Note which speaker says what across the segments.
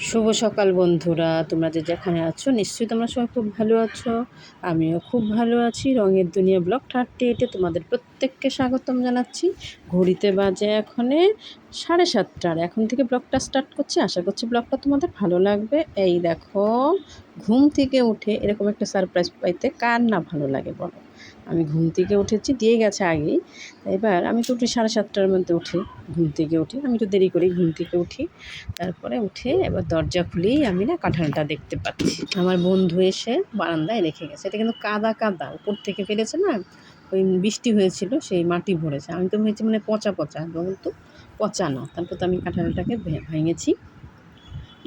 Speaker 1: শুভ সকাল বন্ধুরা, তোমরা যে যেখানে আছো নিশ্চয়ই তোমরা সবাই খুব ভালো আছো। আমিও খুব ভালো আছি। রঙের দুনিয়া ব্লগ 38-এ তোমাদের প্রত্যেককে স্বাগতম জানাচ্ছি। ঘড়িতে বাজে এখনে 7:30। এখন থেকে ব্লগটা স্টার্ট করছি। আশা করছি ব্লগটা তোমাদের ভালো লাগবে। এই দেখো, ঘুম থেকে উঠে এরকম একটা সারপ্রাইজ পাইতে কার না ভালো লাগে বলো। আমি ঘুম থেকে উঠেছি, দিয়ে গেছে আগেই। এবার আমি তো উঠি 7:30টার মধ্যে উঠি। ঘুম থেকে উঠি, আমি তো দেরি করি ঘুম থেকে উঠি। তারপরে উঠে এবার দরজা খুলেই আমি না কাঁঠালটা দেখতে পাচ্ছি। আমার বন্ধু এসে বারান্দায় রেখে গেছে। এটা কিন্তু কাদা কাদা উপর থেকে ফেলেছে না, ওই বৃষ্টি হয়েছিল সেই মাটি ভরেছে। আমি তো ভেবেছি মানে পচা পচা, কিন্তু পচা না। তারপর তো আমি কাঁঠালটাকে ভেঙেছি,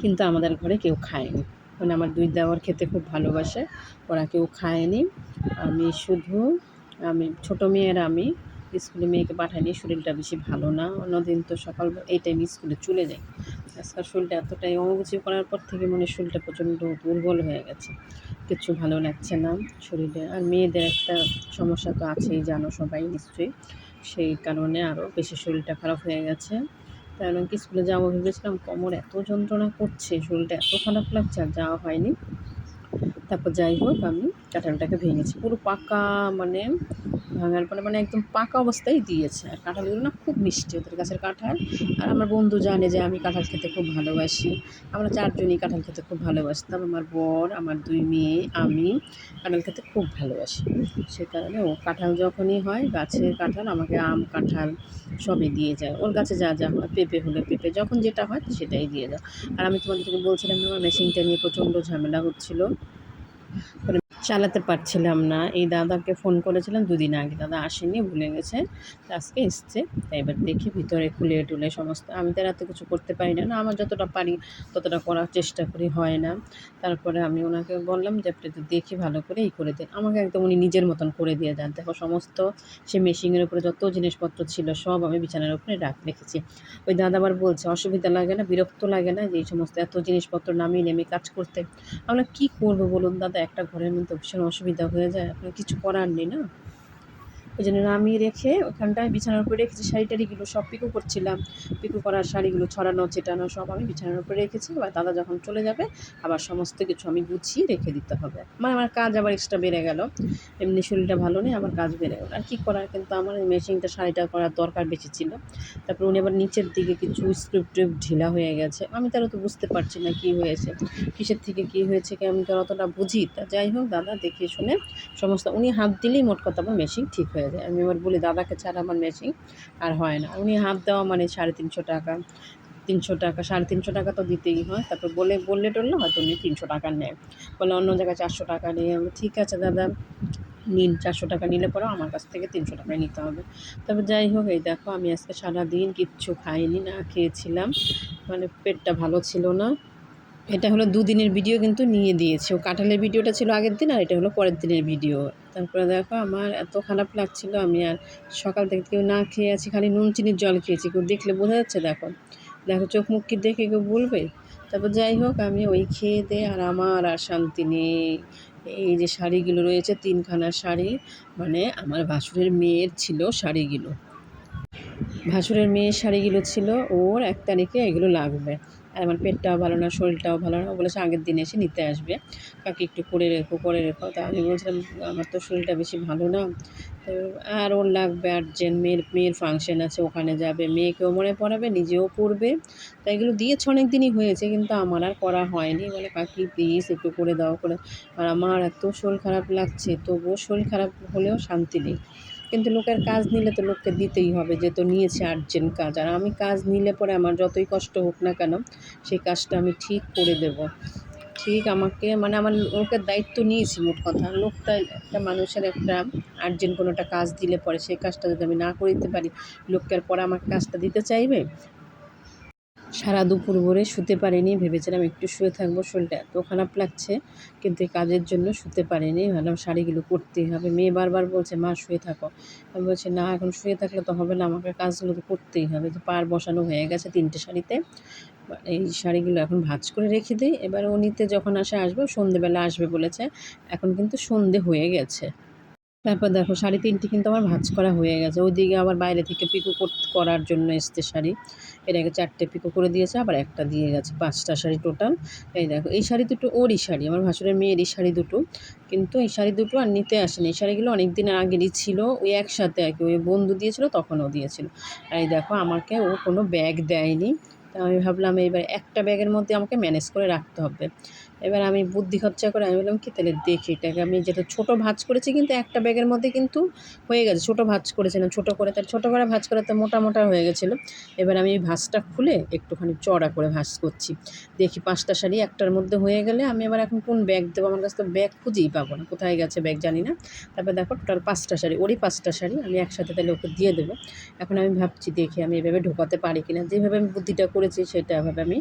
Speaker 1: কিন্তু আমাদের ঘরে কেউ খায়নি। মানে আমার দুই দেওয়ার খেতে খুব ভালোবাসে, ওরা কেউ খায়নি। আমি ছোটো মেয়ের আমি স্কুলে মেয়েকে পাঠাইনি, শরীরটা বেশি ভালো না। অন্যদিন তো সকাল এই টাইমে স্কুলে চলে যাই। আজকাল শরীরটা এতটাই অঙ্গগুছি করার পর থেকে মানে শরীরটা প্রচণ্ড দুর্বল হয়ে গেছে, কিছু ভালো লাগছে না শরীরে। আর মেয়েদের একটা সমস্যা তো আছেই, জানো সবাই নিশ্চয়ই। সেই কারণে আরও বেশি শরীরটা খারাপ হয়ে গেছে। তাই কি স্কুলে যাবো ভেবেছিলাম, কোমর এত যন্ত্রণা করছে, শরীরটা এত খারাপ লাগছে, আর যাওয়া হয়নি। তারপর যাই হোক, আমি কাঁঠালটাকে ভেঙেছি পুরো পাকা, মানে ভাঙার পরে মানে একদম পাকা অবস্থায় দিয়েছে। আর কাঁঠালগুলো না খুব মিষ্টি, ওদের গাছের কাঁঠাল। আর আমার বন্ধু জানে যে আমি কাঁঠাল খেতে খুব ভালোবাসি। আমরা চারজনই কাঁঠাল খেতে খুব ভালোবাসতাম। আমার বর, আমার দুই মেয়ে, আমি কাঁঠাল খেতে খুব ভালোবাসি। সে কারণে ও কাঁঠাল যখনই হয়, গাছের কাঁঠাল আমাকে আম কাঁঠাল সবই দিয়ে যায়। ওর কাছে যা যা হয়, পেঁপে হলে পেঁপে, যখন যেটা হয় সেটাই দিয়ে যায়। আর আমি তোমাদেরকে বলছিলাম না, আমার মেশিনটা নিয়ে প্রচণ্ড ঝামেলা হচ্ছিলো, চালাতে পারছিলাম না। এই দাদাকে ফোন করেছিলাম দুদিন আগে, দাদা আসেনি, ভুলে গেছে। আজকে এসছে। তাই এবার দেখি ভিতরে খুলে টুলে সমস্ত। আমি তো আর এত কিছু করতে পারি না, আমার যতটা পারি ততটা করার চেষ্টা করি, হয় না। তারপরে আমি ওনাকে বললাম যে আপনি তো দেখি ভালো করে করে দিন। আমাকে একদম উনি নিজের মতন করে দিয়ে যান। দেখো সমস্ত সে মেশিনের উপরে যত জিনিসপত্র ছিল সব আমি বিছানার উপরে রেখেছি। ওই দাদা আবার বলছে অসুবিধা লাগে না, বিরক্ত লাগে না যে এই সমস্ত এত জিনিসপত্র নামিয়ে নেমে কাজ করতে। আমরা কী করবো বলুন দাদা, একটা ঘরের মধ্যে ভীষণ অসুবিধা হয়ে যায়, আপনার কিছু করার নেই না। ওই জন্য নামিয়ে রেখে ওখানটায় বিছানার উপরে রেখেছি। শাড়ি টাড়িগুলো সব পিকো করছিলাম, পিকো করার শাড়িগুলো ছড়ানো ছেটানো সব আমি বিছানার উপরে রেখেছি। এবার দাদা যখন চলে যাবে আবার সমস্ত কিছু আমি গুছিয়ে রেখে দিতে হবে। মানে আমার কাজ আবার এক্সট্রা বেড়ে গেল। এমনি শরীরটা ভালো নেই, আমার কাজ বেড়ে গেল। আর কী করার, কিন্তু আমার এই মেশিনটা শাড়িটা করার দরকার বেশি ছিল। তারপর উনি আবার নিচের দিকে কিছু স্ক্রিপ ট্রিপ ঢিলা হয়ে গেছে। আমি তারও তো বুঝতে পারছি না কী হয়েছে, কিসের থেকে কী হয়েছে, কি আমি তো অতটা বুঝি। তা যাই হোক, দাদা দেখে শুনে সমস্ত, উনি হাত দিলেই মোট কথা আমার মেশিন ঠিক হয়ে যায়। আমি এবার বলি দাদাকে ছাড়া আমার মেশিন আর হয় না। উনি হাত দেওয়া মানে 350 টাকা, 300 টাকা, 350 টাকা তো দিতেই হয়। তারপর বললে টললে হয়তো উনি 300 টাকা নেয়, বলে অন্য জায়গায় 400 টাকা নিয়ে। আমি ঠিক আছে দাদা নিন, 400 টাকা নিলে পরেও আমার কাছ থেকে 300 টাকায় নিতে হবে। তবে যাই হোক, এই দেখো আমি আজকে সারাদিন কিচ্ছু খাইনি, না খেয়েছিলাম, মানে পেটটা ভালো ছিল না। এটা হলো দুদিনের ভিডিও, কিন্তু নিয়ে দিয়েছি। ও কাঁঠালের ভিডিওটা ছিল আগের দিন, আর এটা হলো পরের দিনের ভিডিও। তারপরে দেখো আমার এত খারাপ লাগছিল, আমি আর সকাল থেকে কেউ না খেয়ে আছি, খালি নুন চিনির জল খেয়েছি। কেউ দেখলে বোঝা যাচ্ছে, দেখো দেখো চোখ মুখ কি দেখে কেউ বলবে। তারপর যাই হোক, আমি ওই খেয়ে দিয়ে আর আমার আর শান্তি নেই। এই যে শাড়িগুলো রয়েছে, 3খানা শাড়ি, মানে আমার ভাসুরের মেয়ের ছিল শাড়িগুলো, ভাসুরের মেয়ের শাড়িগুলো ছিল, ওর 1 তারিখে এগুলো লাগবে। আর আমার পেটটাও ভালো না, শরীরটাও ভালো না। ও বলেছে আগের দিন এসে নিতে আসবে, কাকি একটু করে রেখো করে রেখো। তা আমি বলছিলাম আমার তো শরীরটা বেশি ভালো না, তো আর ওর লাগবে আর্জেন্ট। মেয়ের ফাংশন আছে, ওখানে যাবে, মেয়েকেও মনে পড়াবে, নিজেও পড়বে। তাই এগুলো দিয়েছে অনেক দিনই হয়েছে, কিন্তু আমার আর করা হয়নি। বলে কাকি প্লিজ একটু করে দাও করে। আর আমার এত শরীর খারাপ লাগছে, তবুও শরীর খারাপ হলেও শান্তি নেই। কিন্তু লোকের কাজ নিলে তো লোককে দিতেই হবে, যে তো নিয়েছে আর্জেন্ট কাজ। আর আমি কাজ নিলে পরে আমার যতই কষ্ট হোক না কেন, সেই কাজটা আমি ঠিক করে দেব। ঠিক আমাকে মানে আমার লোকের দায়িত্ব নিয়েছি মোট কথা। লোকটা একটা মানুষের একটা আর্জেন্ট কোনো একটা কাজ দিলে পরে সেই কাজটা যদি আমি না করে দিতে পারি, লোককে আর পরে আমাকে কাজটা দিতে চাইবে? সারা দুপুর ভরে শুতে পারিনি, ভেবেছিলাম একটু শুয়ে থাকবো, শরীরটা এত খারাপ লাগছে, কিন্তু এই কাজের জন্য শুতে পারিনি। ভাবলাম শাড়িগুলো করতেই হবে। মেয়ে বারবার বলছে মা শুয়ে থাকো। আমি বলছি না, এখন শুয়ে থাকলে তো হবে না, আমাকে কাজগুলো তো করতেই হবে। যে পাড় বসানো হয়ে গেছে 3টে শাড়িতে, এই শাড়িগুলো এখন ভাঁজ করে রেখে দিই। এবার ও নিতে যখন আসবে, সন্ধেবেলা আসবে বলেছে। এখন কিন্তু সন্ধে হয়ে গেছে। তারপর দেখো শাড়ি ৩টি কিন্তু আমার ভাঁজ করা হয়ে গেছে। ওইদিকে আবার বাইরে থেকে পিকো করার জন্য এসছে শাড়ি। এর আগে ৪টে পিকো করে দিয়েছে, আবার একটা দিয়ে গেছে। ৫টা শাড়ি টোটাল। এই দেখো এই শাড়ি দুটো ওরই শাড়ি, আমার ভাসুরের মেয়েরই শাড়ি দুটো। কিন্তু এই শাড়ি দুটো আর নিতে আসেনি। এই শাড়িগুলো অনেক দিন আগেরই ছিল। ওই একসাথে আরকি ওই বন্ধু দিয়েছিল তখন ও দিয়েছিল। আর এই দেখো আমাকে ও কোনো ব্যাগ দেয়নি। তা আমি ভাবলাম এইবার একটা ব্যাগের মধ্যে আমাকে ম্যানেজ করে রাখতে হবে। এবার আমি বুদ্ধি খরচা করে আমি বললাম কি তাহলে দেখি এটাকে আমি যেটা ছোটো ভাঁজ করেছি কিন্তু একটা ব্যাগের মধ্যে কিন্তু হয়ে গেছে। ছোটো ভাঁজ করেছিলাম ছোটো করে, তার ছোটো করে ভাঁজ করে তো মোটা মোটা হয়ে গেছিলো। এবার আমি এই ভাঁজটা খুলে একটুখানি চড়া করে ভাঁজ করছি। দেখি ৫টা শাড়ি একটার মধ্যে হয়ে গেলে আমি এবার এখন কোন ব্যাগ দেবো, আমার কাছে তো ব্যাগ খুঁজেই পাবো না, কোথায় গেছে ব্যাগ জানি না। তারপর দেখো টোটাল ৫টা শাড়ি, ওরই 5টা শাড়ি আমি একসাথে তাহলে ওকে দিয়ে দেবো। এখন আমি ভাবছি দেখি আমি এভাবে ঢোকাতে পারি কিনা, যেভাবে আমি বুদ্ধিটা করেছি সেটা এভাবে আমি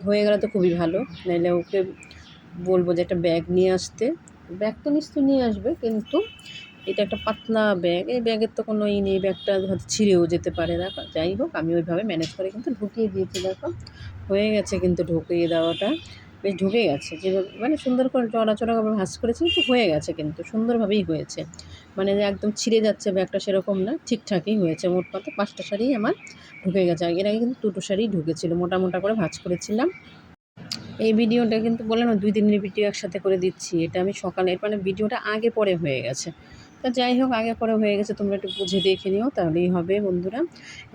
Speaker 1: হয়ে গেলে তো খুবই ভালো। নাহলে ওকে বলবো যে একটা ব্যাগ নিয়ে আসতে। ব্যাগ তো নিশ্চয়ই নিয়ে আসবে, কিন্তু এটা একটা পাতলা ব্যাগ, এই ব্যাগের তো কোনো নেই, ব্যাগটা হয়তো ছিঁড়েও যেতে পারে। দেখো যাই হোক আমি ওইভাবে ম্যানেজ করে কিন্তু ঢুকিয়ে দিয়েছি। দেখো হয়ে গেছে কিন্তু ঢুকিয়ে দেওয়াটা, বেশ ঢুকে গেছে যেভাবে মানে সুন্দর করে চড়াভাবে ভাঁজ করেছি কিন্তু হয়ে গেছে, কিন্তু সুন্দরভাবেই হয়েছে। মানে যে একদম ছিঁড়ে যাচ্ছে ব্যাগটা সেরকম না, ঠিকঠাকই হয়েছে। মোট কথা ৫টা শাড়িই আমার ঢুকে গেছে। এর আগে কিন্তু 2টো শাড়ি ঢুকেছিল, মোটা মোটা করে ভাঁজ করেছিলাম। এই ভিডিওটা কিন্তু বললাম না ২ দিনের ভিডিও একসাথে করে দিচ্ছি। এটা আমি সকালে মানে ভিডিওটা আগে পরে হয়ে গেছে। তো যাই হোক আগে পরে হয়ে গেছে, তোমরা একটু বুঝে দেখে নিও তাহলেই হবে বন্ধুরা।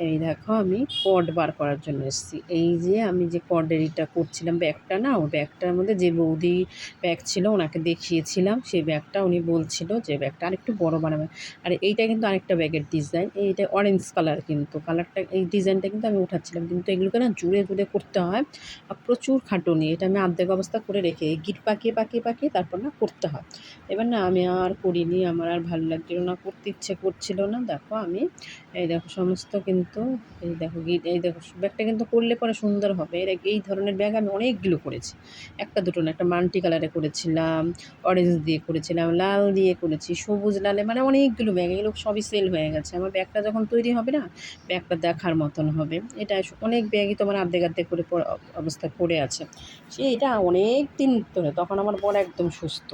Speaker 1: এই দেখো আমি কর্ড বার করার জন্য এসেছি। এই যে আমি যে কর্ডের এটা করছিলাম ব্যাগটা না, ওই ব্যাগটার মধ্যে যে বৌদি ব্যাগ ছিল ওনাকে দেখিয়েছিলাম, সেই ব্যাগটা উনি বলছিল যে ব্যাগটা আরেকটু বড় বানাবে। আর এইটা কিন্তু আরেকটা ব্যাগের ডিজাইন, এইটা অরেঞ্জ কালার, কিন্তু কালারটা এই ডিজাইনটা কিন্তু আমি উঠাচ্ছিলাম, কিন্তু এগুলোকে না জুড়ে জুড়ে করতে হয় আর প্রচুর খাটুনি। এটা আমি অর্ধেক অবস্থা করে রেখে গিট পাকিয়ে তারপর না করতে হয়। এবার না আমি আর করিনি, আমার আর ভালো লাগছিল না, করতে ইচ্ছে করছিল না। দেখো আমি এই দেখো সমস্ত কিন্তু এই দেখো গিট, এই দেখো ব্যাগটা কিন্তু করলে পরে সুন্দর হবে। এই ধরনের ব্যাগ আমি অনেকগুলো করেছি, একটা দুটো না, একটা মাল্টি কালারে করেছিলাম, অরেঞ্জ দিয়ে করেছিলাম, লাল দিয়ে করেছি, সবুজ লালে, মানে অনেকগুলো ব্যাগ, এগুলো সবই সেল হয়ে গেছে। আমার ব্যাগটা যখন তৈরি হবে না, ব্যাগটা দেখার মতন হবে। এটা অনেক ব্যাগই তোমার অর্ধেক করে অবস্থায় পড়ে আছে। এটা অনেক দিন ধরে, তখন আমার বর একদম সুস্থ।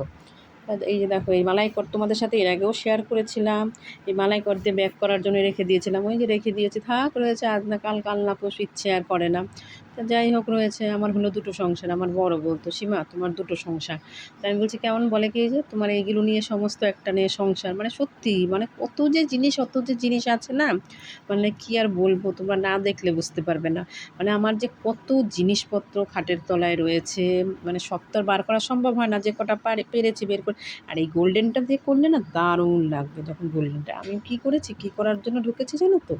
Speaker 1: এই যে দেখো এই মালাইকর তোমাদের সাথে এর আগেও শেয়ার করেছিলাম। এই মালাইকর দিয়ে ব্যাক করার জন্য রেখে দিয়েছিলাম, ওই যে রেখে দিয়েছি, থাক রয়েছে, আজ না কাল, কাল না পরশু, ইচ্ছে আর করে না। তা যাই হোক রয়েছে। আমার হলো 2টো সংসার। আমার বড় বলতো সীমা তোমার 2টো সংসার। তাই আমি বলছি কেমন বলে কি যে তোমার এইগুলো নিয়ে সমস্ত একটা নিয়ে সংসার, মানে সত্যি মানে কত যে জিনিস আছে না, মানে কি আর বলবো, তোমরা না দেখলে বুঝতে পারবে না। মানে আমার যে কত জিনিসপত্র খাটের তলায় রয়েছে, মানে সব তো আর বার করা সম্ভব হয় না, যে কটা পেরেছি বের করে। আর এই গোল্ডেনটা দিয়ে করলে না দারুণ লাগবে। যখন গোল্ডেনটা আমি কী করেছি, কী করার জন্য ঢুকেছি জানো তো,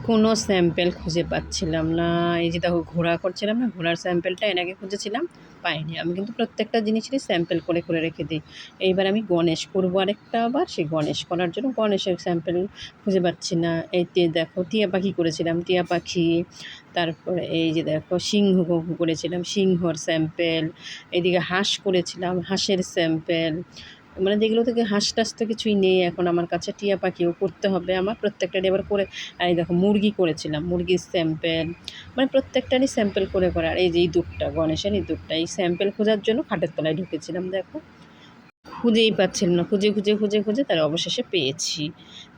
Speaker 1: কোনো স্যাম্পেল খুঁজে পাচ্ছিলাম না। এই যে দেখো ঘোড়া করছিলাম না, ঘোড়ার স্যাম্পেলটা এর আগে খুঁজেছিলাম, পাইনি। আমি কিন্তু প্রত্যেকটা জিনিসেরই স্যাম্পেল করে রেখে দিই। এইবার আমি গণেশ করবো আরেকটা, আবার সেই গণেশ করার জন্য গণেশের স্যাম্পেল খুঁজে পাচ্ছি না। এইতে দেখো টিয়া পাখি করেছিলাম, টিয়া পাখি। তারপরে এই যে দেখো সিংহ করেছিলাম, সিংহর স্যাম্পেল। এইদিকে হাঁস করেছিলাম, হাঁসের স্যাম্পেল। মানে যেগুলো থেকে হাঁস টাস তো কিছুই নেই এখন আমার কাছে। টিয়া পাখিও করতে হবে আমার, প্রত্যেকটারই এবার করে। আর এই দেখো মুরগি করেছিলাম, মুরগির স্যাম্পেল, মানে প্রত্যেকটারই স্যাম্পেল করে। আর এই যে এই দুধটা গণেশের, এই দুধটা, এই স্যাম্পেল খোঁজার জন্য খাটের তলায় ঢুকেছিলাম। দেখো খুঁজেই পাচ্ছিলাম না, খুঁজে তার অবশেষে পেয়েছি।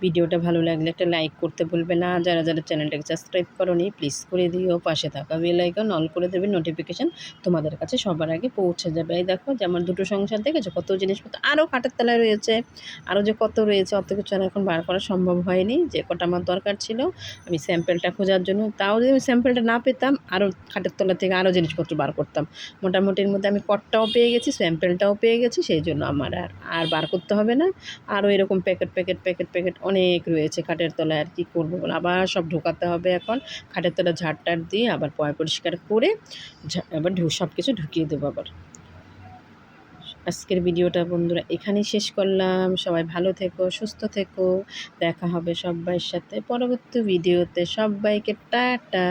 Speaker 1: ভিডিওটা ভালো লাগলে একটা লাইক করতে ভুলবে না। যারা চ্যানেলটাকে সাবস্ক্রাইব করোনি প্লিজ করে দিও, পাশে থাকা বেল আইকন অল করে দেবে, নোটিফিকেশান তোমাদের কাছে সবার আগে পৌঁছে যাবে। এই দেখো যে আমার 2টো সংসার দেখেছো, কত জিনিসপত্র আরও খাটের তলায় রয়েছে, আরও যে কত রয়েছে, অত কিছু আর এখন বার করা সম্ভব হয়নি। যে কটা আমার দরকার ছিল আমি স্যাম্পেলটা খোঁজার জন্য, তাও যদি আমি স্যাম্পেলটা না পেতাম আরও খাটের তলা থেকে আরও জিনিসপত্র বার করতাম। মোটামুটির মধ্যে আমি কটটাও পেয়ে গেছি, স্যাম্পেলটাও পেয়ে গেছি, সেই জন্য আমার আর বার করতে হবে না। আরও এরকম প্যাকেট অনেক রয়েছে খাটের তলায়। আর কী করবো বলো, আবার সব ঢোকাতে হবে এখন। খাটের তলায় ঝাড় দিয়ে আবার পরিষ্কার করে আবার সব কিছু ঢুকিয়ে দেবো আবার। আজকের ভিডিওটা বন্ধুরা এখানেই শেষ করলাম। সবাই ভালো থেকো, সুস্থ থেকো। দেখা হবে সব্বাইয়ের সাথে পরবর্তী ভিডিওতে। সব্বাইকে টাটা।